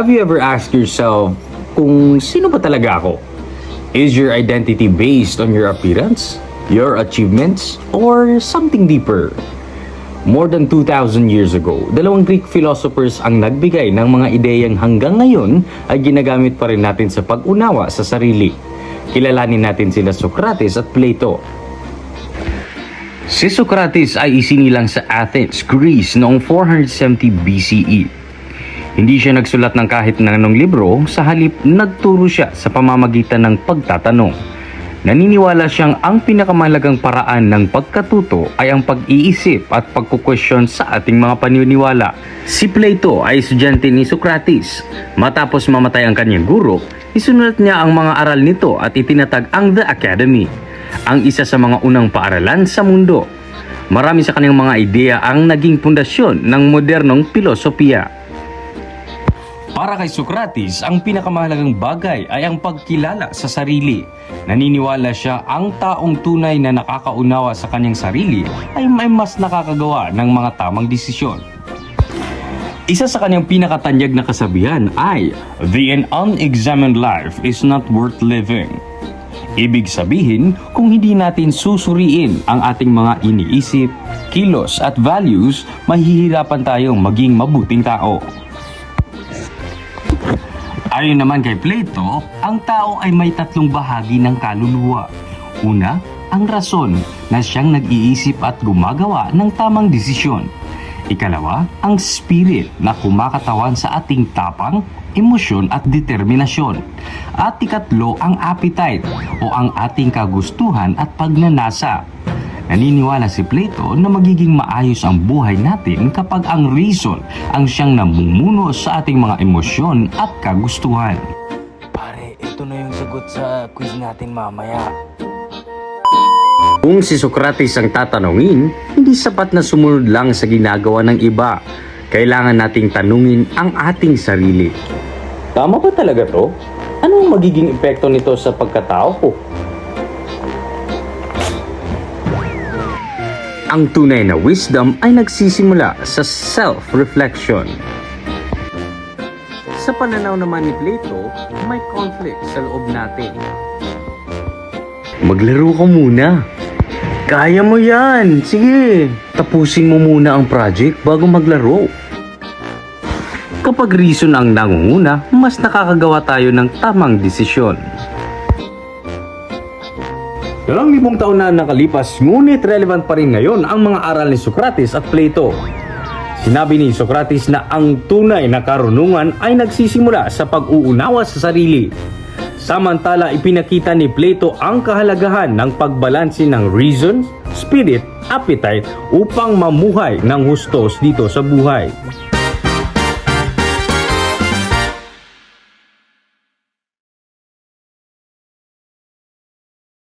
Have you ever asked yourself kung sino ba talaga ako? Is your identity based on your appearance, your achievements, or something deeper? More than 2,000 years ago, dalawang Greek philosophers ang nagbigay ng mga ideyang hanggang ngayon ay ginagamit pa rin natin sa pag-unawa sa sarili. Kilalanin natin sila Socrates at Plato. Si Socrates ay isinilang sa Athens, Greece noong 470 BCE. Hindi siya nagsulat ng kahit na anong libro, sa halip nagturo siya sa pamamagitan ng pagtatanong. Naniniwala siyang ang pinakamahalagang paraan ng pagkatuto ay ang pag-iisip at pagkukwestiyon sa ating mga paniniwala. Si Plato ay estudyante ni Socrates. Matapos mamatay ang kanyang guro, isunulat niya ang mga aral nito at itinatag ang The Academy, ang isa sa mga unang paaralan sa mundo. Marami sa kanyang mga ideya ang naging pundasyon ng modernong filosofiya. Para kay Socrates, ang pinakamahalagang bagay ay ang pagkilala sa sarili. Naniniwala siya ang taong tunay na nakakaunawa sa kanyang sarili ay may mas nakakagawa ng mga tamang desisyon. Isa sa kanyang pinakatanyag na kasabihan ay, "The unexamined life is not worth living." Ibig sabihin, kung hindi natin susuriin ang ating mga iniisip, kilos at values, mahihirapan tayong maging mabuting tao. Ayon naman kay Plato, ang tao ay may tatlong bahagi ng kaluluwa. Una, ang rason na siyang nag-iisip at gumagawa ng tamang desisyon. Ikalawa, ang spirit na kumakatawan sa ating tapang, emosyon at determinasyon. At ikatlo, ang appetite o ang ating kagustuhan at pagnanasa. Naniniwala si Plato na magiging maayos ang buhay natin kapag ang reason ang siyang namumuno sa ating mga emosyon at kagustuhan. Pare, ito na yung sagot sa quiz natin mamaya. Kung si Socrates ang tatanungin, hindi sapat na sumunod lang sa ginagawa ng iba. Kailangan nating tanungin ang ating sarili. Tama ba talaga to? Ano ang magiging epekto nito sa pagkatao ko? Ang tunay na wisdom ay nagsisimula sa self-reflection. Sa pananaw naman ni Plato, may conflict sa loob natin. Maglaro ka muna. Kaya mo yan. Sige, tapusin mo muna ang project bago maglaro. Kapag reason ang nangunguna, mas nakakagawa tayo ng tamang desisyon. 2,000 taon na nakalipas, ngunit relevant pa rin ngayon ang mga aral ni Socrates at Plato. Sinabi ni Socrates na ang tunay na karunungan ay nagsisimula sa pag-uunawa sa sarili. Samantala, ipinakita ni Plato ang kahalagahan ng pagbalanse ng reason, spirit, appetite upang mamuhay ng hustos dito sa buhay.